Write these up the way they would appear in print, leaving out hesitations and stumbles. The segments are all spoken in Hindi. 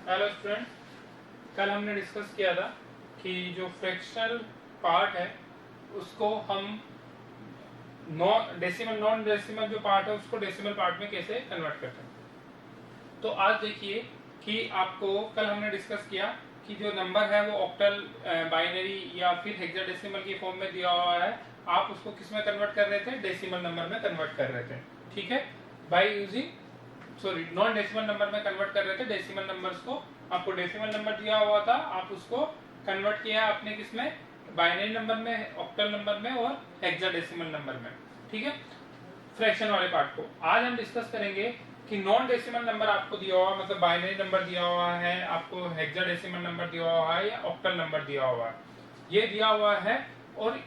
हेलो स्टूडेंट, कल हमने डिस्कस किया था कि जो फ्रैक्शनल पार्ट है उसको हम नॉन डेसिमल जो पार्ट है उसको डेसिमल पार्ट में कैसे कन्वर्ट करते हैं। तो आज देखिए कि आपको कल हमने डिस्कस किया कि जो नंबर है वो ऑक्टल, बाइनरी या फिर हेक्साडेसिमल की फॉर्म में दिया हुआ है, आप उसको किस में कन्वर्ट कर रहे थे? डेसिमल नंबर में कन्वर्ट कर रहे थे। ठीक है, by using non decimal number में कन्वर्ट कर रहे थे डेसिमल नंबर्स को। आपको डेसिमल नंबर दिया हुआ था, आप उसको कन्वर्ट किया आपने किसमें? बाइनरी नंबर में, ऑक्टल नंबर में और हेक्साडेसिमल नंबर में। ठीक है, फ्रैक्शन वाले पार्ट को आज हम डिस्कस करेंगे कि नॉन डेसिमल नंबर आपको दिया हुआ, मतलब बाइनरी नंबर दिया हुआ है, आपको हेक्साडेसिमल नंबर दिया हुआ है या ऑक्टल नंबर दिया हुआ है, ये दिया हुआ है और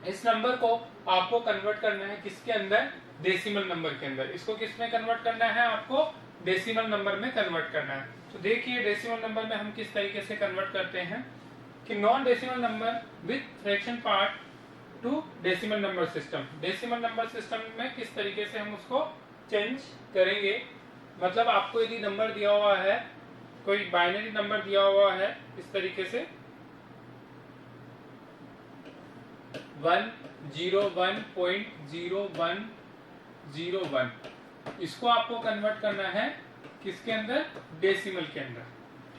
इस नंबर को आपको कन्वर्ट करना है किसके अंदर? डेसिमल नंबर के अंदर। इसको किस में कन्वर्ट करना है? आपको डेसिमल नंबर में कन्वर्ट करना है। तो देखिए डेसिमल नंबर में हम किस तरीके से कन्वर्ट करते हैं कि non decimal number with fraction part two decimal number system. Decimal number system में किस तरीके से हम उसको चेंज करेंगे, मतलब आपको यदि नंबर दिया हुआ है, कोई बाइनरी नंबर दिया हुआ है इस तरीके से 101.0101, इसको आपको कन्वर्ट करना है किसके अंदर? डेसिमल के अंदर।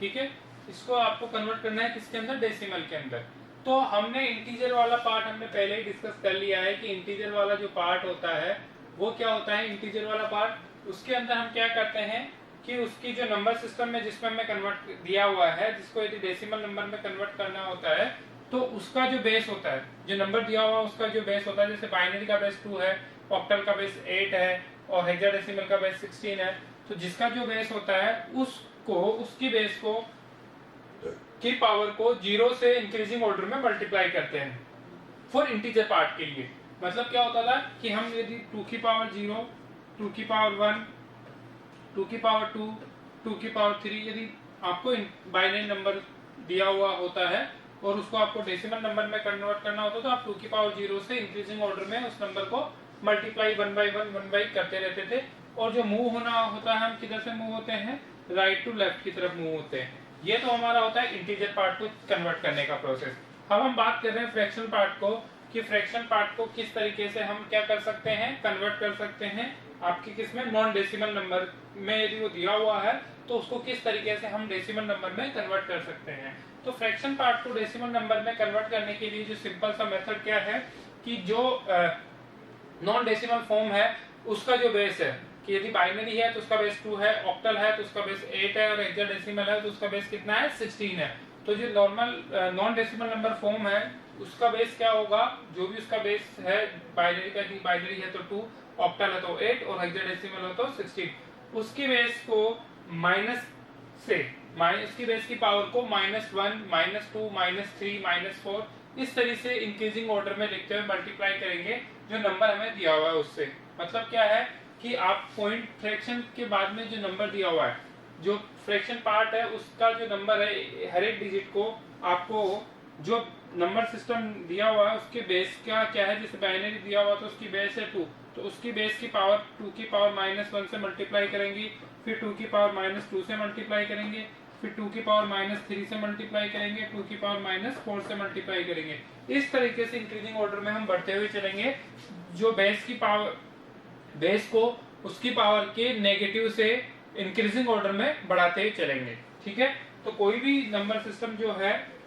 ठीक है, इसको आपको कन्वर्ट करना है किसके अंदर? डेसिमल के अंदर। तो हमने इंटीजर वाला पार्ट हमने पहले ही डिस्कस कर लिया है कि इंटीजर वाला जो पार्ट होता है वो क्या होता है? इंटीजर वाला पार्ट, उसके अंदर हम क्या करते हैं कि उसकी जो नंबर सिस्टम में जिसमें हमें कन्वर्ट दिया हुआ है, जिसको यदि डेसिमल नंबर में कन्वर्ट करना होता है, तो उसका जो बेस होता है, जो नंबर दिया हुआ उसका जो बेस होता है, जैसे बाइनरी का बेस 2 है, ऑक्टल का बेस 8 है और हेक्साडेसिमल का बेस 16 है। तो जिसका जो बेस होता है उसको, उसकी बेस को की पावर को 0 से इंक्रीजिंग ऑर्डर में मल्टीप्लाई करते हैं फॉर इंटीजर पार्ट के लिए। मतलब क्या होता था कि हम यदि 2 की पावर 0, 2 की पावर 1, 2 की पावर 2, 2 की पावर 3, यदि आपको बाइनरी नंबर दिया हुआ होता है और उसको आपको डेसिमल नंबर में कन्वर्ट करना होता है, तो आप 2 की पावर 0 से इंक्रीजिंग ऑर्डर में उस नंबर को मल्टीप्लाई 1 बाई 1 करते रहते थे। और जो मूव होना होता है, हम किधर से मूव होते हैं? राइट टू लेफ्ट की तरफ मूव होते हैं। ये तो हमारा होता है इंटीजर पार्ट को कन्वर्ट करने का प्रोसेस। अब हम बात कर रहे हैं फ्रैक्शन पार्ट को, कि फ्रैक्शन पार्ट को किस तरीके से हम क्या कर सकते हैं? कन्वर्ट कर सकते हैं आपकी किसमें? नॉन डेसिमल नंबर में यदि वो दिया हुआ है तो उसको किस तरीके से हम डेसिमल नंबर में कन्वर्ट कर सकते हैं। तो फ्रैक्शन पार्ट को डेसिमल नंबर में कन्वर्ट करने के लिए जो सिंपल सा मेथड क्या है कि जो नॉन डेसिमल फॉर्म है उसका जो बेस है, कि यदि बाइनरी है तो उसका बेस 2 है, ऑक्टल है तो उसका बेस 8 है और हेक्साडेसिमल है तो उसका बेस कितना है? 16 है। तो जो normal non decimal number form है उसका बेस क्या होगा? जो भी उसका बेस है, बाइनरी का, बाइनरी है तो 2, ऑक्टल है तो 8 और हेक्साडेसिमल है तो 16, उसकी बेस को माइनस से, उसकी बेस की पावर को -1, -2, -3, -4 इस तरह से इंक्रीजिंग ऑर्डर में लिखते हुए मल्टीप्लाई करेंगे जो नंबर हमें दिया हुआ है उससे। मतलब क्या है कि आप पॉइंट फ्रैक्शन के बाद में जो नंबर दिया हुआ है, जो फ्रैक्शन पार्ट है उसका जो नंबर है, हर एक डिजिट को आपको जो नंबर सिस्टम दिया हुआ है उसके बेस का क्या है? जैसे बाइनरी दिया हुआ तो उसकी बेस है 2, तो उसकी बेस की पावर 2 की पावर -1 से मल्टीप्लाई करेंगे, फिर 2 की पावर -2 से मल्टीप्लाई करेंगे, फिर 2 की पावर -3 से मल्टीप्लाई करेंगे, 2 की पावर -4 से मल्टीप्लाई करेंगे। इस तरीके से इंक्रीजिंग ऑर्डर में हम बढ़ते हुए चलेंगे, जो बेस की पावर, बेस को उसकी पावर के नेगेटिव से इंक्रीजिंग ऑर्डर में बढ़ाते ही चलेंगे। ठीक है, तो कोई भी नंबर सिस्टम जो है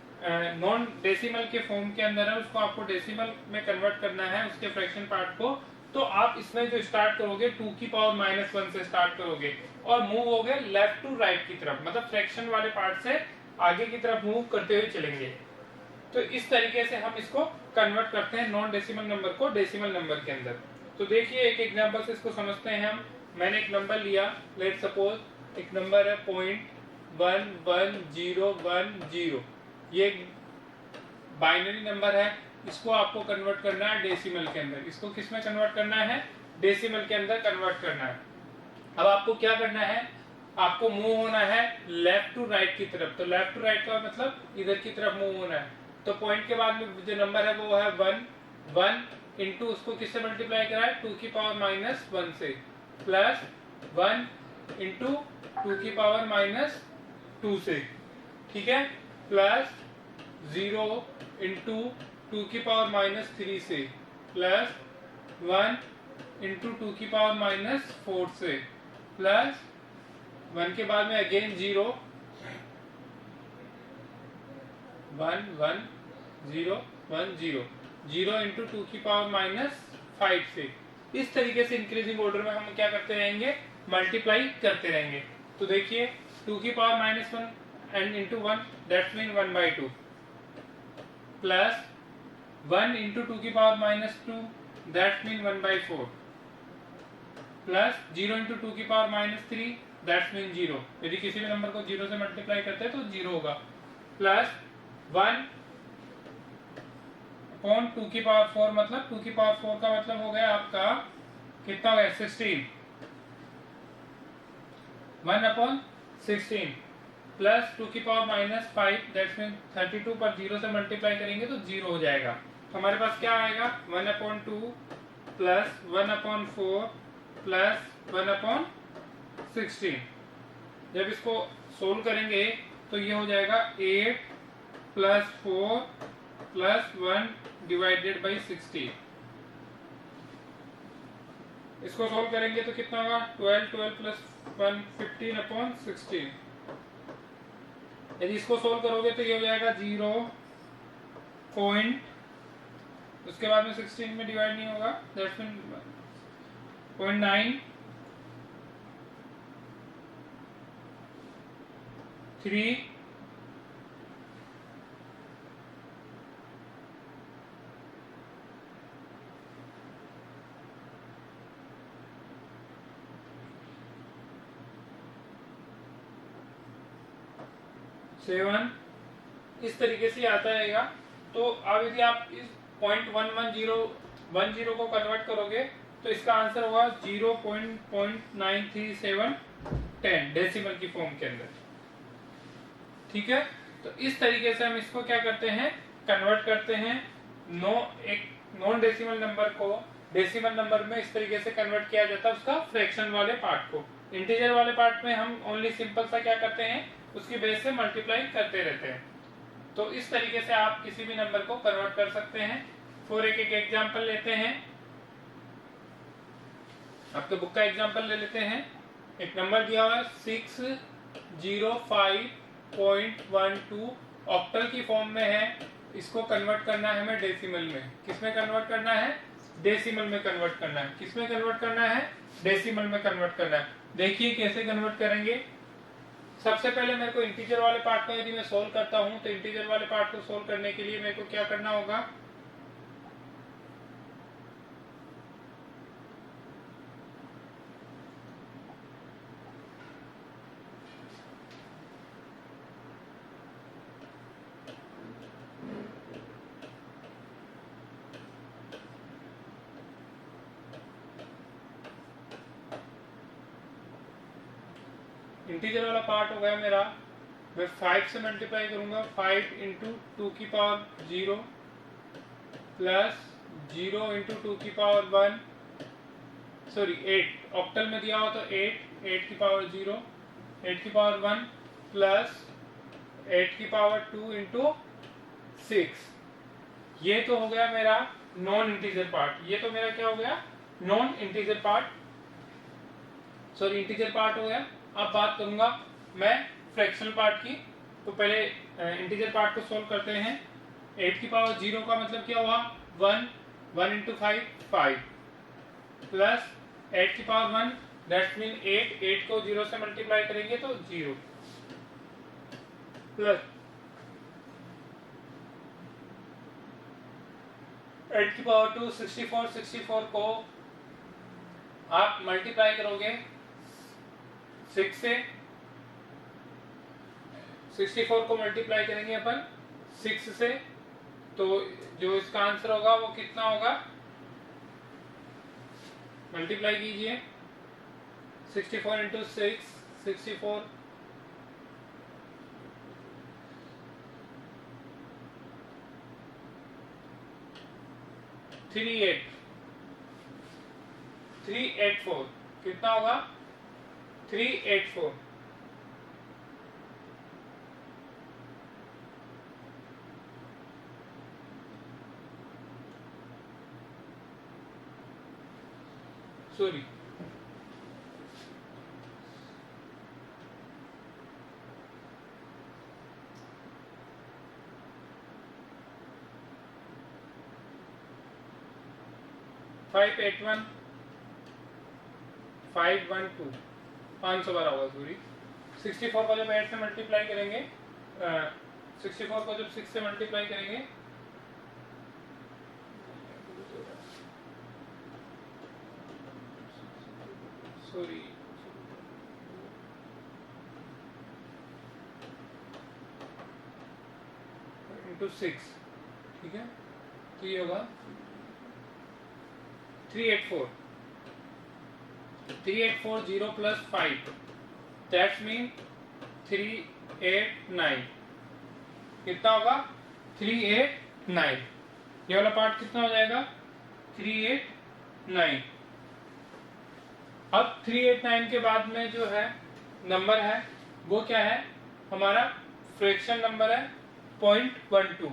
नॉन डेसिमल के फॉर्म के अंदर है उसको आपको डेसिमल में कन्वर्ट करना है उसके फ्रैक्शन पार्ट को। तो आप इसमें जो स्टार्ट करोगे 2 की पावर -1 से स्टार्ट करोगे और मूव होगे लेफ्ट टू राइट की तरफ, मतलब फ्रैक्शन वाले पार्ट से आगे की तरफ मूव करते हुए चलेंगे। तो इस तरीके से हम इसको कन्वर्ट करते हैं नॉन डेसिमल नंबर को डेसिमल नंबर के अंदर। तो देखिए एक एग्जांपल से इसको समझते हैं हम। मैंने एक नंबर लिया, लेट सपोज एक नंबर है 0.11010, ये बाइनरी नंबर है, इसको आपको कन्वर्ट करना है डेसिमल के अंदर। इसको किस में कन्वर्ट करना है? डेसिमल के अंदर कन्वर्ट करना है। अब आपको क्या करना है? आपको मूव होना है लेफ्ट टू राइट की तरफ। तो लेफ्ट टू राइट का मतलब इधर की तरफ मूव होना है। तो पॉइंट के बाद में जो नंबर है वो है 1 इंटू उसको किससे मल्टीप्लाई करा है? 2 की पावर -1 से, प्लस 1 इंटू 2 की पावर 2 से, ठीक है, प्लस 0 इंटू 2 की पावर माइनस 3 से, प्लस 1 इंटू 2 की पावर माइनस 4 से, प्लस 1 के बाद में अगेन 0, 1 1 0 1 0, 0 इंटू 2 की पावर माइनस 5 से। इस तरीके से इंक्रीजिंग ऑर्डर में हम क्या करते रहेंगे, मल्टीप्लाई करते रहेंगे। तो देखिए 2 की power minus 1 and into 1 that's mean 1/2, plus 1 into 2 की power minus 2 that's mean 1/4, plus 0 into 2 की पावर माइनस 3 दैट्स मीन 0। यदि किसी भी नंबर को 0 से मल्टीप्लाई करते हैं तो 0 होगा, प्लस 1 अपॉन 2 की पावर 4, मतलब 2 की पावर 4 का मतलब हो गया आपका कितना हो गया 16, 1 अपॉन 16, प्लस 2 की पावर माइनस 5 दैट्स मीन 32 पर 0 से मल्टीप्लाई करेंगे तो 0 हो जाएगा। तो हमारे पास क्या आएगा 1 upon 2 plus 1 upon 4 plus 1 upon 16। जब इसको सोल्व करेंगे तो ये हो जाएगा 8 प्लस 4 प्लस 1 डिवाइडेड बाई 60। इसको सोल्व करेंगे तो कितना होगा 12 प्लस 1 15 अपॉन 16। यदि इसको सोल्व करोगे तो ये हो जाएगा 0 पॉइंट, उसके बाद में 16 में डिवाइड नहीं होगा, दैट्स मीन 0.9 3 7, इस तरीके से आता रहेगा। तो अब यदि आप इस 0.110 को कन्वर्ट करोगे तो इसका आंसर होगा 0.93710 डेसिमल की फॉर्म के अंदर, ठीक है। तो इस तरीके से हम इसको क्या करते हैं, कन्वर्ट करते हैं। एक नॉन डेसिमल नंबर को डेसिमल नंबर में इस तरीके से कन्वर्ट किया जाता है, उसका फ्रैक्शन वाले पार्ट को। इंटीजर वाले पार्ट में हम ओनली सिंपल सा क्या करते हैं, उसकी बेस से मल्टीप्लाई करते रहते हैं। तो इस तरीके से आप किसी भी नंबर को कन्वर्ट कर सकते हैं। फॉर एक एग्जांपल लेते हैं, आपके बुक का एग्जांपल ले लेते हैं। एक नंबर दिया हुआ है 605.12, ऑक्टल की फॉर्म में है। इसको कन्वर्ट करना है हमें डेसिमल में। किसमें कन्वर्ट करना है, डेसिमल में कन्वर्ट करना है। किसमें कन्वर्ट करना है, डेसिमल में कन्वर्ट करना है। देखिए कैसे कन्वर्ट करेंगे। सबसे पहले मेरे को इंटीजर वाले पार्ट को यदि मैं सोल्व करता हूं तो इंटीजर वाले पार्ट को सोल्व करने के लिए मेरे को क्या करना होगा, इंटीजर वाला पार्ट हो गया मेरा, मैं 5 से मल्टीप्लाई करूंगा। 5 इंटू 2 की पावर 0 प्लस 0 इंटू 2 की पावर 1, सॉरी 8, ऑक्टल में दिया हो तो 8 की पावर 0, 8 की पावर 1 प्लस 8 की पावर 2 इंटू 6। ये तो हो गया मेरा नॉन इंटीजर पार्ट। ये तो मेरा क्या हो गया, non integer part, sorry integer part हो गया। अब बात करूंगा मैं फ्रैक्शनल पार्ट की। तो पहले इंटीजर पार्ट को सोल्व करते हैं। 8 की पावर 0 का मतलब क्या हुआ 1, 1 इंटू 5 5, प्लस 8 की पावर 1 दैट्स मीन 8 को 0 से मल्टीप्लाई करेंगे तो 0, प्लस 8 की पावर 2 64 को आप मल्टीप्लाई करोगे 6 से, 64 को मल्टीप्लाई करेंगे अपन 6 से, तो जो इसका आंसर होगा वो कितना होगा, मल्टीप्लाई कीजिए 64 इंटू 6 64, 384 कितना होगा 384। सॉरी, फाइव 512 बार होगा सॉरी। 64 को जब 8 से मल्टीप्लाई करेंगे, 64 को जब 6 से मल्टीप्लाई करेंगे, सॉरी, इंटू 6, ठीक है, तो ये होगा 384, 3840 प्लस 5, दैट्स मीन 389। कितना होगा? 389। ये वाला पार्ट कितना हो जाएगा? 389। अब 389 के बाद में जो है नंबर है वो क्या है? हमारा फ्रैक्शन नंबर है 0.12।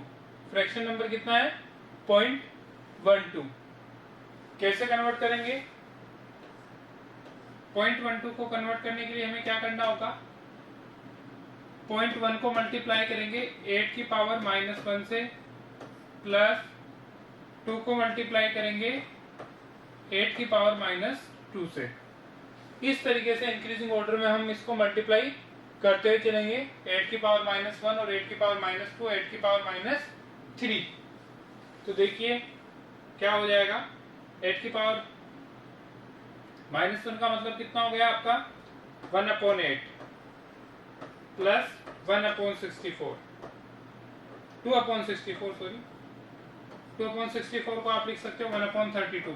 फ्रैक्शन नंबर कितना है? 0.12। कैसे कन्वर्ट करेंगे? 0.12 को कन्वर्ट करने के लिए हमें क्या करना होगा? 0.1 को मल्टीप्लाई करेंगे 8 की पावर -1 से, प्लस 2 को मल्टीप्लाई करेंगे 8 की पावर -2 से। इस तरीके से इंक्रीजिंग ऑर्डर में हम इसको मल्टीप्लाई करते हुए चलेंगे। 8 की पावर -1 और 8 की पावर -2, 8 की पावर -3। तो देखिए क्या हो जाएगा? 8 की पावर -1 का मतलब कितना हो गया आपका? 1/8 प्लस 1/64, 2/64 सॉरी, 2/64 को आप लिख सकते हो 1/32।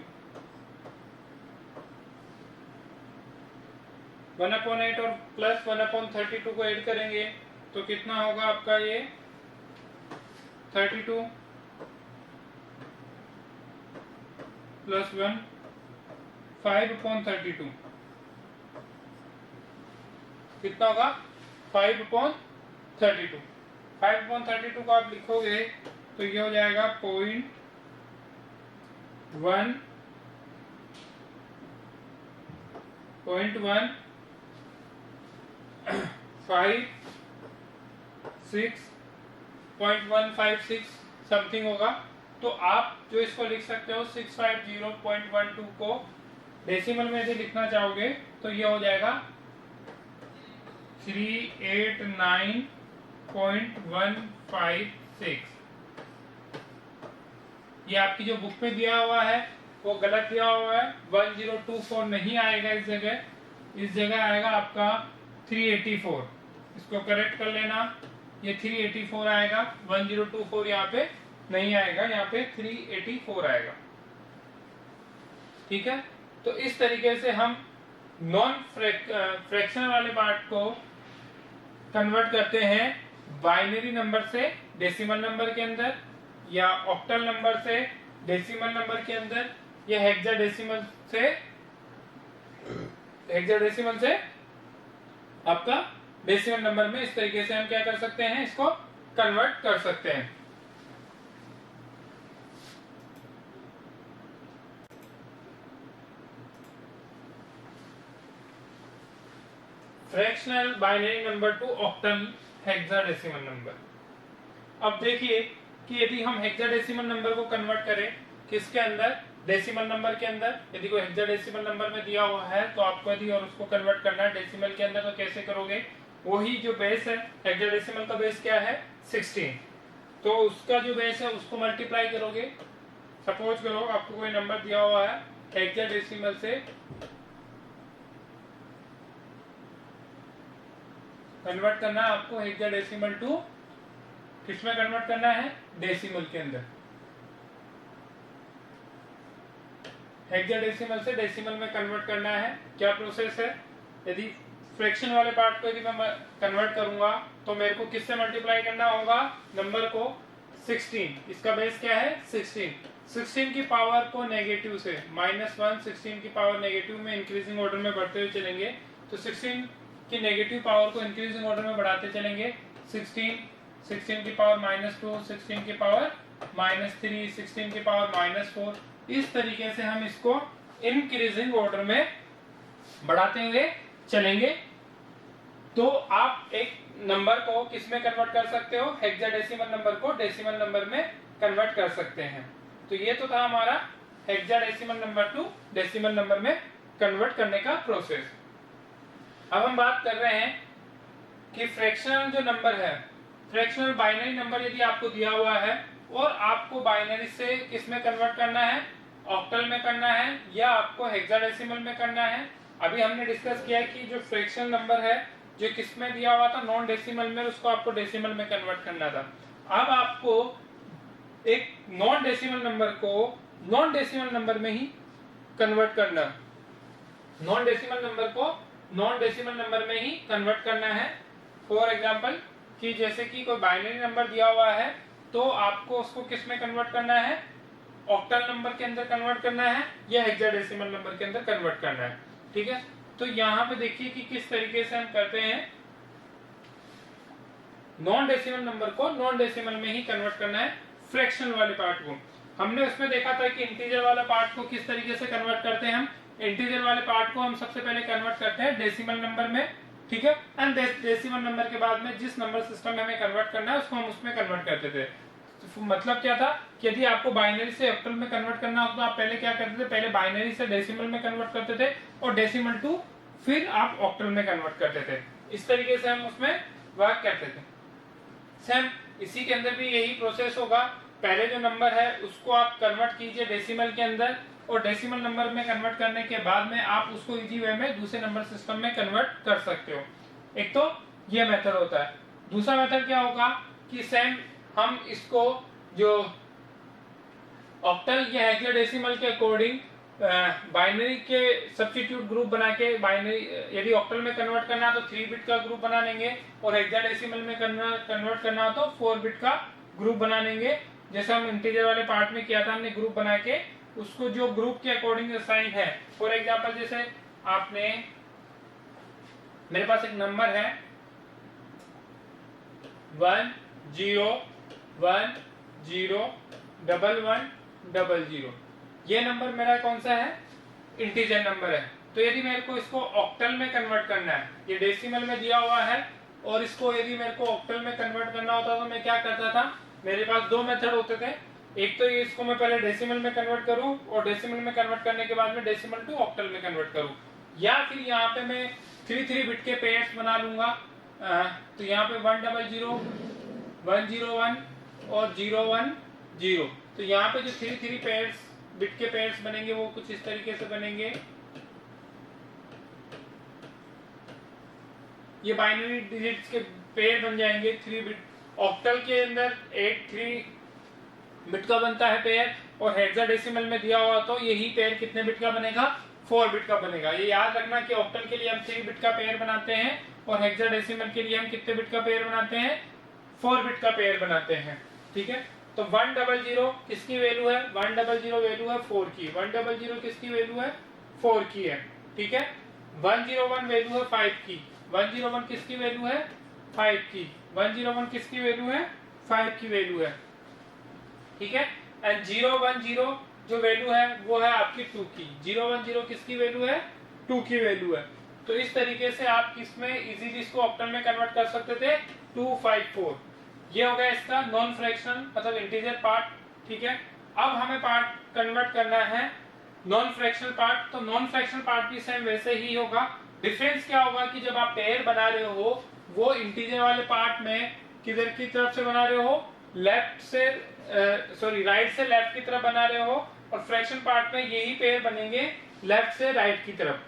1/8 और प्लस 1/32 को ऐड करेंगे तो कितना होगा आपका? ये 32 प्लस 1, 5/32। कितना होगा? 5/32। 5/32 को आप लिखोगे तो ये हो जाएगा 0.156 समथिंग होगा। तो आप जो इसको लिख सकते हो 650.12 को डेसिमल में यदि लिखना चाहोगे तो ये हो जाएगा 389.156। ये आपकी जो बुक में दिया हुआ है वो गलत दिया हुआ है, 1024 नहीं आएगा इस जगह आएगा आपका 384। इसको करेक्ट कर लेना, ये 384 आएगा, 1024 यहाँ पे नहीं आएगा, यहाँ पे 384 आएगा। ठीक है, तो इस तरीके से हम नॉन फ्रैक्शन वाले पार्ट को कन्वर्ट करते हैं बाइनरी नंबर से डेसिमल नंबर के अंदर, या ऑक्टल नंबर से डेसिमल नंबर के अंदर, या हेक्साडेसिमल से आपका डेसिमल नंबर में। इस तरीके से हम क्या कर सकते हैं? इसको कन्वर्ट कर सकते हैं। Fractional binary number two octal hexadecimal number. अब देखिए कि यदि हम हेक्साडेसिमल नंबर को कन्वर्ट करें किसके अंदर? डेसिमल नंबर के अंदर। यदि कोई हेक्साडेसिमल नंबर में दिया हुआ है तो आपको यदि और उसको कन्वर्ट करना है डेसिमल के अंदर तो कैसे करोगे? वही जो बेस है, हेक्साडेसिमल का बेस क्या है? 16। तो उसका जो बेस है उसको मल्टीप्लाई करोगे। सपोज करो आपको कोई नंबर दिया हुआ है हेक्साडेसिमल से कन्वर्ट करना है आपको, हेक्साडेसिमल टू किसमें कन्वर्ट करना है? डेसिमल के अंदर। हेक्साडेसिमल से डेसिमल में कन्वर्ट करना है। क्या प्रोसेस है? यदि फ्रैक्शन वाले पार्ट को यदि मैं कन्वर्ट करूंगा तो मेरे को किससे मल्टीप्लाई करना होगा? नंबर को 16। इसका बेस क्या है? 16। 16 की पावर को नेगेटिव से -1, 16 की पावर नेगेटिव में इंक्रीजिंग ऑर्डर में बढ़ते हुए चलेंगे। तो 16 की नेगेटिव पावर को इंक्रीजिंग ऑर्डर में बढ़ाते चलेंगे। 16, 16 की पावर -2, 16 की पावर -3, 16 की पावर -4। इस तरीके से हम इसको इंक्रीजिंग ऑर्डर में बढ़ाते हुए चलेंगे। तो आप एक नंबर को किस में कन्वर्ट कर सकते हो, हेक्साडेसिमल नंबर को डेसिमल नंबर में कन्वर्ट कर सकते हैं। तो ये तो था हमारा hexadecimal number two decimal number में कन्वर्ट करने का प्रोसेस। अब हम बात कर रहे हैं कि फ्रैक्शनल जो नंबर है, फ्रैक्शनल बाइनरी नंबर यदि आपको दिया हुआ है और आपको बाइनरी से किस में कन्वर्ट करना है, ऑक्टल में करना है या आपको हेक्साडेसिमल में करना है। अभी हमने डिस्कस किया कि जो फ्रैक्शनल नंबर है जो किस में दिया हुआ था, नॉन डेसिमल में, उसको आपको डेसिमल में कन्वर्ट करना था। अब आपको एक नॉन डेसिमल नंबर को नॉन डेसिमल नंबर में ही कन्वर्ट करना, नॉन डेसिमल नंबर को नॉन डेसिमल नंबर में ही कन्वर्ट करना है। फॉर एग्जांपल कि जैसे कि कोई बाइनरी नंबर दिया हुआ है तो आपको उसको किस में कन्वर्ट करना है, ऑक्टल नंबर के अंदर कन्वर्ट करना है या हेक्साडेसिमल नंबर के अंदर कन्वर्ट करना है। ठीक है, तो यहाँ पे देखिए कि किस तरीके से हम करते हैं। नॉन डेसिमल नंबर को नॉन डेसिमल में ही कन्वर्ट करना है, फ्रैक्शनल वाले पार्ट को। हमने उसमें देखा था कि इंटीजर वाला पार्ट को किस तरीके से कन्वर्ट करते हैं। हम इंटीजर वाले पार्ट को हम सबसे पहले कन्वर्ट करते हैं डेसिमल नंबर में, ठीक है, एंड डेसिमल नंबर के बाद में जिस नंबर सिस्टम में हमें कन्वर्ट करना है उसको हम उसमें कन्वर्ट करते थे। तो मतलब क्या था कि यदि आपको बाइनरी से ऑक्टल में कन्वर्ट करना हो तो आप पहले क्या करते थे, पहले बाइनरी से डेसिमल में कन्वर्ट करते थे और डेसिमल टू फिर आप ऑक्टल में कन्वर्ट करते थे। इस तरीके से हम उसमें वर्क करते थे। सेम इसी के अंदर भी यही प्रोसेस होगा। पहले जो नंबर है उसको आप कन्वर्ट कीजिए डेसिमल के अंदर और डेसिमल नंबर में कन्वर्ट करने के बाद में आप उसको इजी वे में दूसरे नंबर सिस्टम में कन्वर्ट कर सकते हो। एक तो ये मेथड होता है। दूसरा मेथड क्या होगा कि सेम हम इसको जो ऑक्टल या हेक्साडेसिमल के अकॉर्डिंग बाइनरी के सब्स्टिट्यूट ग्रुप बना के, बाइनरी यदि ऑक्टल में कन्वर्ट करना है तो 3 बिट का ग्रुप बना लेंगे और हेक्साडेसिमल में कन्वर्ट करना हो तो 4 बिट का ग्रुप बना लेंगे। जैसे हम इंटीजर वाले पार्ट में किया था, हमने ग्रुप बना के उसको जो ग्रुप के अकॉर्डिंग असाइन है। फॉर एग्जांपल जैसे आपने, मेरे पास एक नंबर है 10101100, ये नंबर मेरा कौन सा है, इंटीजर नंबर है। तो यदि मेरे को इसको ऑक्टल में कन्वर्ट करना है, ये डेसिमल में दिया हुआ है और इसको यदि मेरे को ऑक्टल में कन्वर्ट करना होता तो मैं क्या करता था, मेरे पास दो मेथड होते थे। एक तो ये इसको मैं पहले डेसिमल में कन्वर्ट करूं और डेसिमल में कन्वर्ट करने के बाद में डेसिमल टू ऑक्टल में कन्वर्ट करूं, या फिर यहाँ पे मैं 3 बिट के पेयर्स बना लूंगा। तो यहाँ पे 100, 101 और 010। तो यहाँ पे जो 3 पेयर्स बिट के पेयर्स बनेंगे वो कुछ इस तरीके से बनेंगे। ये बाइनरी डिजिट्स के पेयर बन जाएंगे 3 बिट। ऑक्टल के अंदर 3 बिट का बनता है पेयर और हेक्साडेसिमल में दिया हुआ तो यही पेयर कितने बिट का बनेगा, 4 बिट का बनेगा। ये याद रखना कि ऑक्टल के लिए हम 3 बिट का पेयर बनाते हैं और हेक्साडेसिमल के लिए हम कितने बिट का पेयर बनाते हैं, 4 बिट का पेयर बनाते हैं। ठीक है, तो 100 किसकी वैल्यू है, 100 वैल्यू है 4 की, 100 किसकी वैल्यू है, 4 की है। ठीक है, 101 वैल्यू है 5 की, 101 किसकी वैल्यू है, 5 की, 101 किसकी वैल्यू है, 5 की वैल्यू है। ठीक है, एंड 010 जो वैल्यू है वो है आपकी 2 की, 010 किसकी वैल्यू है, 2 की वैल्यू है। तो इस तरीके से आप किसमें इजीली इसको ऑक्टल में कन्वर्ट कर सकते थे, 254। ये हो गया इसका नॉन फ्रैक्शनल मतलब इंटीजर पार्ट। ठीक है, अब हमें पार्ट कन्वर्ट करना है नॉन फ्रैक्शनल पार्ट। तो नॉन फ्रैक्शनल पार्ट भी सेम वैसे ही होगा। डिफरेंस क्या होगा कि जब आप पेयर बना रहे हो वो इंटीजर वाले पार्ट में किधर की तरफ से बना रहे हो, लेफ्ट से राइट से लेफ्ट की तरफ बना रहे हो, और फ्रैक्शन पार्ट में यही पेयर बनेंगे लेफ्ट से राइट की तरफ।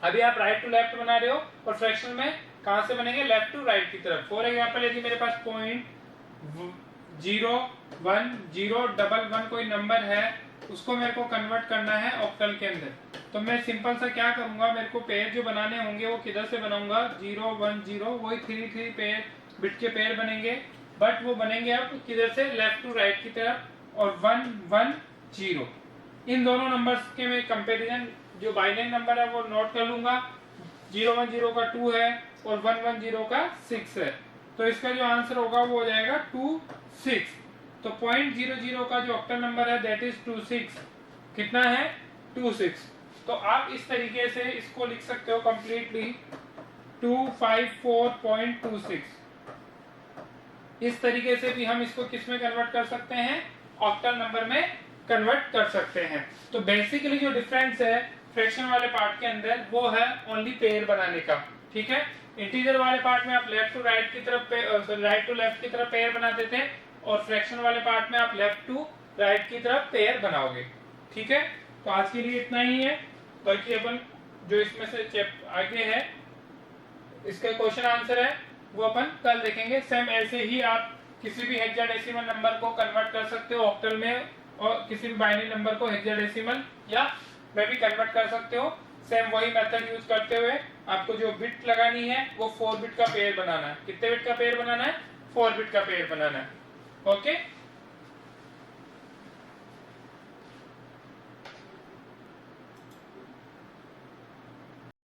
अभी आप राइट टू लेफ्ट बना रहे हो और फ्रैक्शन में कहां से बनेंगे, लेफ्ट टू राइट की तरफ। फॉर एग्जांपल यदि मेरे पास 0.01011 कोई नंबर है, उसको मेरे को कन्वर्ट करना है ऑक्टल के अंदर, तो मैं सिंपल सा क्या करूंगा, मेरे को पेयर जो बनाने होंगे वो किधर से बनाऊंगा, 010, वही 3 पेयर बिट के पेयर बनेंगे, बट वो बनेंगे अब किधर से, लेफ्ट टू राइट की तरफ, और 110। इन दोनों नंबर्स के मैं कंपैरिजन जो बाइनरी नंबर है वो नोट कर लूंगा। 010 का 2 है और 110 का 6 है, तो इसका जो आंसर होगा वो हो जाएगा 26। तो 0.00 का जो ऑक्टल नंबर है दैट इज 26। कितना है, 26। तो आप इस तरीके से इसको लिख सकते हो कंप्लीटली 254.26। इस तरीके से भी हम इसको किस में कन्वर्ट कर सकते हैं, ऑक्टल नंबर में कन्वर्ट कर सकते हैं। तो बेसिकली जो डिफरेंस है फ्रैक्शन वाले पार्ट के अंदर वो है ओनली पेयर बनाने का, ठीक है। इंटीजर वाले पार्ट में आप लेफ्ट टू राइट की तरफ राइट टू लेफ्ट की तरफ पेयर बनाते थे, और फ्रैक्शन वाले पार्ट में आप लेफ्ट टू राइट की तरफ पेयर बनाओगे, ठीक है। तो आज के लिए इतना ही है, बाकी अपन जो इसमें से आगे है इसका क्वेश्चन आंसर है वो अपन कल देखेंगे। सेम ऐसे ही आप किसी भी हेक्साडेसिमल नंबर को कन्वर्ट कर सकते हो ऑक्टल में, और किसी भी बाइनरी नंबर को हेक्साडेसिमल या में भी कन्वर्ट कर सकते हो। सेम वही मेथड यूज करते हुए आपको जो बिट लगानी है वो 4 बिट का पेयर बनाना है। कितने बिट का पेयर बनाना है, 4 बिट का पेयर बनाना है। ओके।